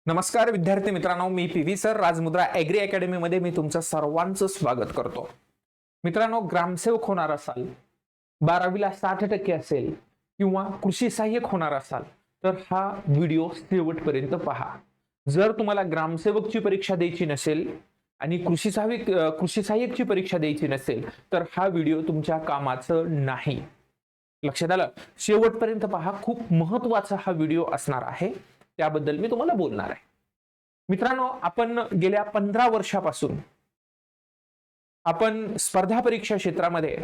नमस्कार विद्यार्थी मित्रांनो, मी पीव्ही सर राजमुद्रा ॲग्री अकॅडमी मध्ये मी तुमचं सर्वांचं स्वागत करतो. मित्रांनो, ग्रामसेवक होणार असाल, 12वीला 60% असेल किंवा कृषी सहाय्यक होणार असाल तर हा व्हिडिओ शेवटपर्यंत पहा. जर तुम्हाला ग्रामसेवकची परीक्षा द्यायची नसेल आणि कृषी सहाय्यकची परीक्षा द्यायची नसेल तर हा व्हिडिओ तुमच्या कामाचं नाही. लक्षात आलं? शेवटपर्यंत पहा, खूप महत्वाचा हा व्हिडिओ असणार आहे, त्याबद्दल मी तुम्हाला बोलणार आहे. मित्रांनो, आपण गेल्या 15 वर्षापासून आपण स्पर्धा परीक्षा क्षेत्रामध्ये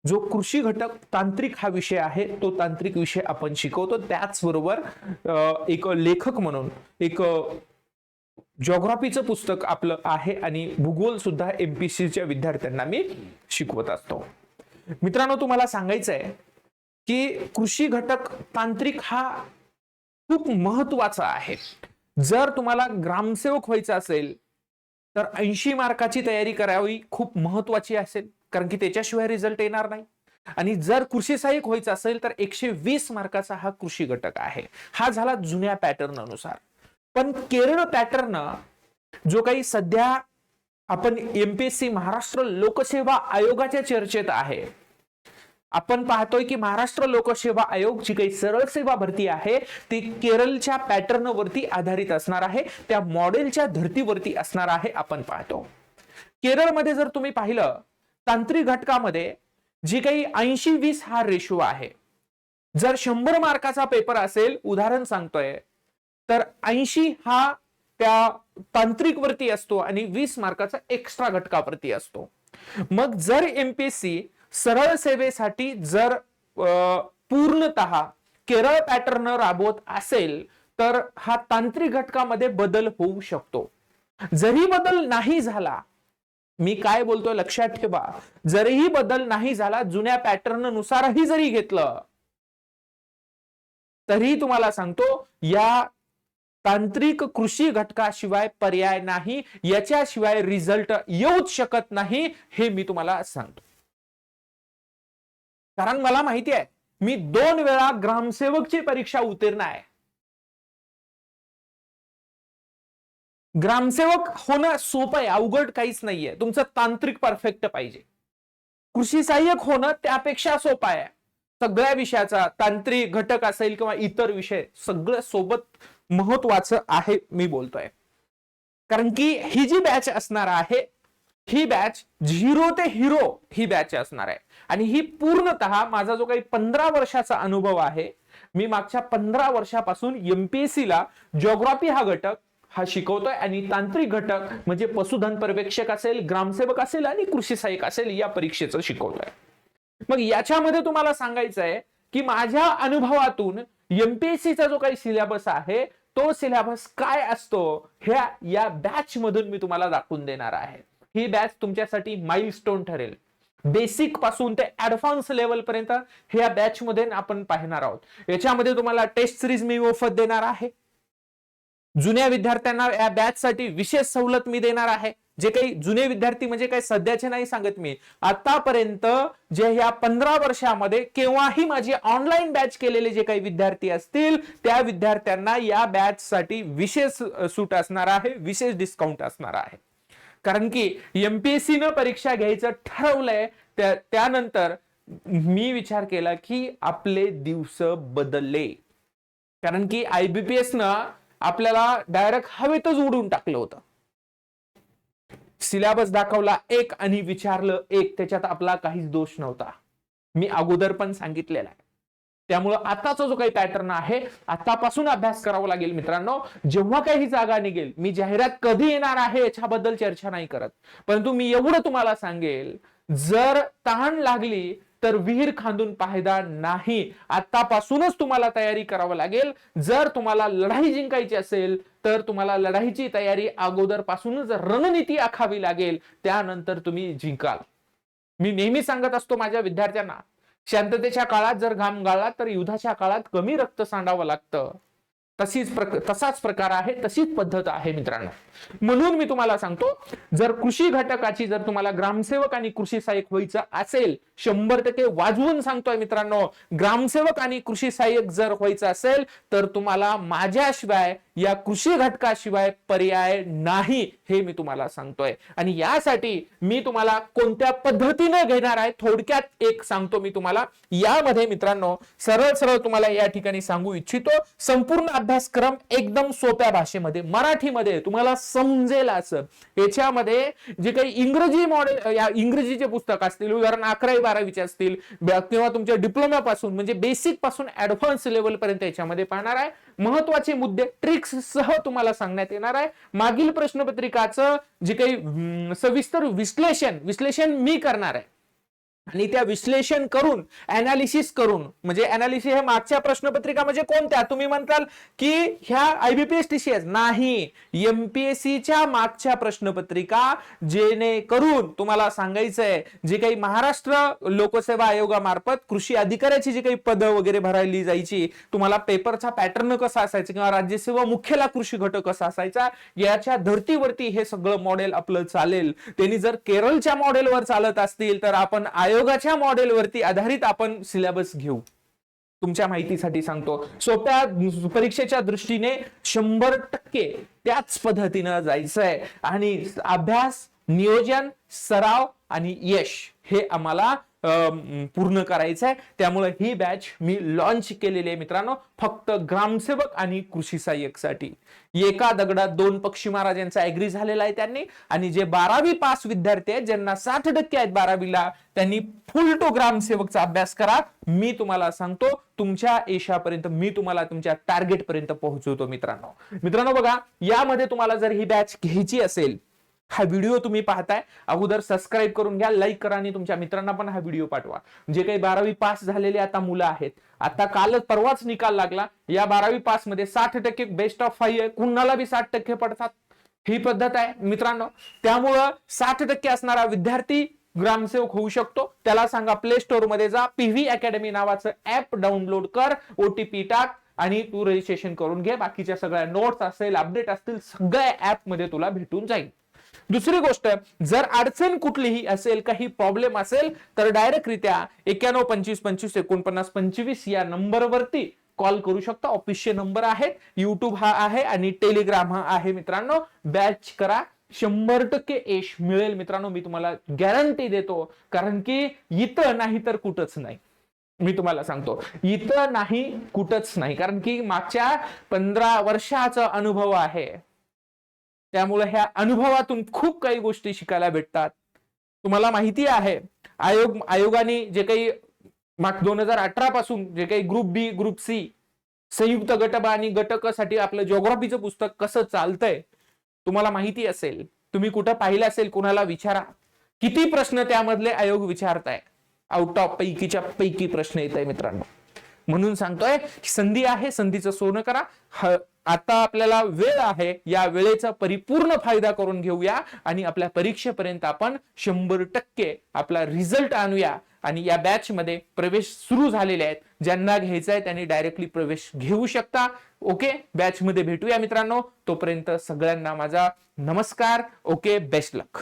जो कृषी घटक तांत्रिक हा विषय आहे तो तांत्रिक विषय आपण शिकवतो. त्याचबरोबर एक लेखक म्हणून एक जिओग्राफीचं पुस्तक आपलं आहे आणि भूगोल सुद्धा एमपीएससीच्या विद्यार्थ्यांना मी शिकवत असतो. मित्रांनो, तुम्हाला सांगायचं आहे की कृषी घटक तांत्रिक हा खूप महत्वाचा आहे. जर तुम्हाला ग्रामसेवक व्हायचं असेल तर 80 मार्काची तयारी करावी खूप महत्वाची असेल, कारण की त्याच्याशिवाय रिझल्ट येणार नाही. आणि जर कृषी सहाय्यक व्हायचं असेल तर 120 मार्काचा हा कृषी घटक आहे. हा झाला जुन्या पॅटर्न अनुसार. पण केरळ पॅटर्न जो काही सध्या आपण एमपीएससी महाराष्ट्र लोकसेवा आयोगाच्या चर्चेत आहे, आपण पाहतोय की महाराष्ट्र लोकसेवा आयोग जी काही सरळ सेवा भरती आहे ती केरळच्या पॅटर्न वरती आधारित असणार आहे, त्या मॉडेलच्या धर्तीवरती असणार आहे. आपण पाहतो केरळमध्ये जर तुम्ही पाहिलं, तांत्रिक घटकामध्ये जी काही 80-20 हा रेशो आहे. जर 100 मार्काचा पेपर असेल, उदाहरण सांगतोय, तर 80 हा त्या तांत्रिक वरती असतो आणि 20 मार्काचा एक्स्ट्रा घटकावरती असतो. मग जर एमपीएससी सरळ सेवेसाठी जर पूर्णतः केरळ पॅटर्न राबवत असेल तर हा तांत्रिक घटकामध्ये बदल होऊ शकतो. जरी बदल नाही झाला, मी काय बोलतोय लक्षात ठेवा, जरीही बदल नाही झाला, जुन्या पॅटर्न नुसारही जरी घेतलं तरी तुम्हाला सांगतो या तांत्रिक कृषी घटकाशिवाय पर्याय नाही, याच्याशिवाय रिझल्ट येऊच शकत नाही, हे मी तुम्हाला सांगतो. कारण मला माहिती आहे, मी 2 वेळा ग्रामसेवकची परीक्षा उत्तीर्ण आहे. ग्रामसेवक होणं सोपं आहे, अवघड काहीच नाहीये. तुमचं तांत्रिक परफेक्ट पाहिजे. कृषी सहाय्यक होणं त्यापेक्षा सोपं आहे. सगळ्या विषयाचा तांत्रिक घटक असेल किंवा इतर विषय सगळं सोबत महत्वाचं आहे मी बोलतोय. कारण की ही जी बॅच असणार आहे, ही बॅच 0 ते हिरो ही बॅच असणार आहे. आणि ही पूर्णतः माझा जो काही 15 वर्षाचा अनुभव आहे, मी मागच्या 15 वर्षापासून एमपीएससी ला जिओग्राफी हा घटक हा शिकवतोय आणि तांत्रिक घटक म्हणजे पशुधन पर्यवेक्षक असेल, ग्रामसेवक असेल आणि कृषी सहाय्यक असेल या परीक्षेचं शिकवतोय. मग याच्यामध्ये तुम्हाला सांगायचं आहे की माझ्या अनुभवातून एमपीएससीचा जो काही सिलेबस आहे तो सिलेबस काय असतो ह्या या बॅच मधून मी तुम्हाला दाखवून देणार आहे. ही बॅच तुमच्यासाठी माइलस्टोन ठरेल. बेसिक पासून ते ऍडव्हान्स लेवल पर्यंत ह्या बॅच मध्ये आपण पाहणार आहोत. याच्यामध्ये तुम्हाला टेस्ट सिरीज मी मोफत देणार आहे. जुन्या विद्यार्थ्यांना या बॅच साठी विशेष सवलत मी देणार आहे. जे काही जुने विद्यार्थी म्हणजे काही सध्याचे नाही सांगत मी, आतापर्यंत जे या 15 वर्षामध्ये केव्हाही माझी ऑनलाईन बॅच केलेले जे काही विद्यार्थी असतील त्या विद्यार्थ्यांना या बॅच साठी विशेष सूट असणार आहे, विशेष डिस्काउंट असणार आहे. कारण की एमपीएससी न परीक्षा घ्यायचं ठरवलंय, त्यानंतर मी विचार केला की आपले दिवस बदलले. कारण की आयबीपीएस न आपल्याला डायरेक्ट हवेतच उडून टाकलं होतं. सिलेबस दाखवला एक आणि विचारलं एक, त्याच्यात आपला काहीच दोष नव्हता. मी अगोदर पण सांगितलेला आहे. त्यामुळं आताचा जो काही पॅटर्न आहे आतापासून अभ्यास करावा लागेल. मित्रांनो, जेव्हा काही जागा निघेल, मी जाहिरात कधी येणार आहे याच्याबद्दल चर्चा नाही करत, परंतु मी एवढं तुम्हाला सांगेल, जर तहान लागली तर विहीर खांदून फायदा नाही. आतापासूनच तुम्हाला तयारी करावी लागेल. जर तुम्हाला लढाई जिंकायची असेल तर तुम्हाला लढाईची तयारी अगोदर पासूनच रणनीती आखावी लागेल, त्यानंतर तुम्ही जिंकाल. मी नेहमी सांगत असतो माझ्या विद्यार्थ्यांना, शांततेच्या काळात जर घाम गाळला तर युद्धाच्या काळात कमी रक्त सांडावं लागतं. तसाच प्रकार आहे, तशीच पद्धत आहे मित्रांनो. म्हणून मी तुम्हाला सांगतो, जर कृषी घटकाची जर तुम्हाला ग्रामसेवक आणि कृषी सहाय्यक व्हायचं असेल, 100% वाजवून सांगतोय मित्रांनो, ग्रामसेवक आणि कृषी सहाय्यक जर व्हायचं असेल तर तुम्हाला माझ्याशिवाय या कृषी घटकाशिवाय पर्याय नाही, हे मी तुम्हाला सांगतोय. आणि यासाठी मी तुम्हाला कोणत्या पद्धतीने घेणार आहे थोडक्यात एक सांगतो मी तुम्हाला. यामध्ये मित्रांनो सरळ सरळ तुम्हाला या ठिकाणी सांगू इच्छितो, संपूर्ण अभ्यासक्रम एकदम सोप्या भाषेमध्ये मराठीमध्ये तुम्हाला समजेल असं. याच्यामध्ये जे काही इंग्रजी मॉडेल या इंग्रजीचे पुस्तक असतील, उदाहरण 11वी-12वीचे असतील किंवा तुमच्या डिप्लोमा पासून म्हणजे बेसिक पासून ऍडव्हान्स लेवल पर्यंत याच्यामध्ये पाहणार आहे. महत्वाचे मुद्दे ट्रिक्स सह तुम्हाला सांगण्यात येणार आहे. मागील प्रश्नपत्रिकाचं जे काही सविस्तर विश्लेषण मी करणार आहे आणि त्या विश्लेषण करून अनालिसिस करून, म्हणजे अनालिसिस हे मागच्या प्रश्नपत्रिका म्हणजे कोणत्या तुम्ही म्हणताल की ह्या IBPS TCS नाही, MPSCच्या मागच्या प्रश्नपत्रिका, जेणेकरून तुम्हाला सांगायचंय जे काही महाराष्ट्र लोकसेवा आयोगामार्फत कृषी अधिकाऱ्याची जी काही पदं वगैरे भरायली जायची, तुम्हाला पेपरचा पॅटर्न कसा असायचा किंवा राज्यसेवा मुख्यला कृषी घटक कसा असायचा, याच्या धर्तीवरती हे सगळं मॉडेल आपलं चालेल. त्यांनी जर केरळच्या मॉडेलवर चालत असतील तर आपण आयोगाच्या मॉडेलवरती आधारित आपण सिलेबस घेऊ. तुमच्या माहितीसाठी सांगतो, सोप्या परीक्षेच्या दृष्टीने 100% त्याच पद्धतीनं जायचंय आणि अभ्यास, नियोजन, सराव आणि यश हे आम्हाला पूर्ण करायचं आहे. त्यामुळे ही बॅच मी लॉन्च केलेली आहे मित्रांनो, फक्त ग्रामसेवक आणि कृषी सहाय्यक साठी. एका दगडात दोन पक्षी महाराजांचा एग्री झालेला आहे त्यांनी. आणि जे 12वी पास विद्यार्थी आहेत, ज्यांना 60% आहेत 12वीला, त्यांनी फुल टू ग्रामसेवकचा अभ्यास करा. मी तुम्हाला सांगतो, तुमच्या यशापर्यंत मी तुम्हाला तुमच्या टार्गेट पर्यंत पोहोचवतो मित्रांनो. बघा, यामध्ये तुम्हाला जर ही बॅच घ्यायची असेल, हा व्हिडिओ तुम्ही पाहताय, अगोदर सबस्क्राईब करून घ्या, लाईक करा आणि तुमच्या मित्रांना पण हा व्हिडिओ पाठवा. जे काही 12वी पास झालेले आता मुलं आहेत, आता कालच परवाच निकाल लागला, या 12वी पास मध्ये 60% बेस्ट ऑफ 5 आहे, कुणाला बी 60% पडतात, ही पद्धत आहे मित्रांनो. त्यामुळं 60% असणारा विद्यार्थी ग्रामसेवक होऊ शकतो. त्याला सांगा प्ले स्टोअर मध्ये जा, PV अकॅडमी नावाचं ऍप डाउनलोड कर, OTP टाक आणि तू रजिस्ट्रेशन करून घे. बाकीच्या सगळ्या नोट्स असेल, अपडेट असतील, सगळ्या ऍप मध्ये तुला भेटून जाईल. दुसरी गोष्ट, जर अडचण कुठलीही असेल, काही प्रॉब्लेम असेल, तर डायरेक्ट रित्या 91 25 25 49 25 या नंबरवरती कॉल करू शकता. ऑफिसचे नंबर आहेत, युट्यूब हा आहे आणि टेलिग्राम हा आहे मित्रांनो. बॅच करा, 100% यश मिळेल मित्रांनो, मी तुम्हाला गॅरंटी देतो. कारण की इथं नाही तर कुठंच नाही, मी तुम्हाला सांगतो, इथं नाही कुठंच नाही. कारण की मागच्या 15 वर्षाचा अनुभव आहे. त्यामुळे ह्या अनुभवातून खूप काही गोष्टी शिकायला भेटतात. तुम्हाला माहिती आहे, आयोगाने जे काही 2018 पासून जे काही ग्रुप बी, ग्रुप सी, संयुक्त गट ब आणि गट क साठी आपलं जिओग्राफीचं पुस्तक कसं चालतंय तुम्हाला माहिती असेल. तुम्ही कुठं पाहिलं असेल, कोणाला विचारा, किती प्रश्न त्यामधले आयोग विचारताय. आउट ऑफ पैकीच्या पैकी प्रश्न येत आहे मित्रांनो. म्हणून सांगतोय, संधी आहे, संधीचं सोनं करा. आता आपल्याला वेळ आहे, या वेळेचा परिपूर्ण फायदा करून घेऊया आणि आपल्या परीक्षेपर्यंत आपण 100% आपला रिझल्ट आणूया. आणि या बॅच मध्ये प्रवेश सुरू झालेले आहेत, ज्यांना घ्यायचा आहे त्यांनी डायरेक्टली प्रवेश घेऊ शकता. ओके, बॅच मध्ये भेटूया मित्रांनो. तोपर्यंत सगळ्यांना माझा नमस्कार. ओके, बेस्ट लक.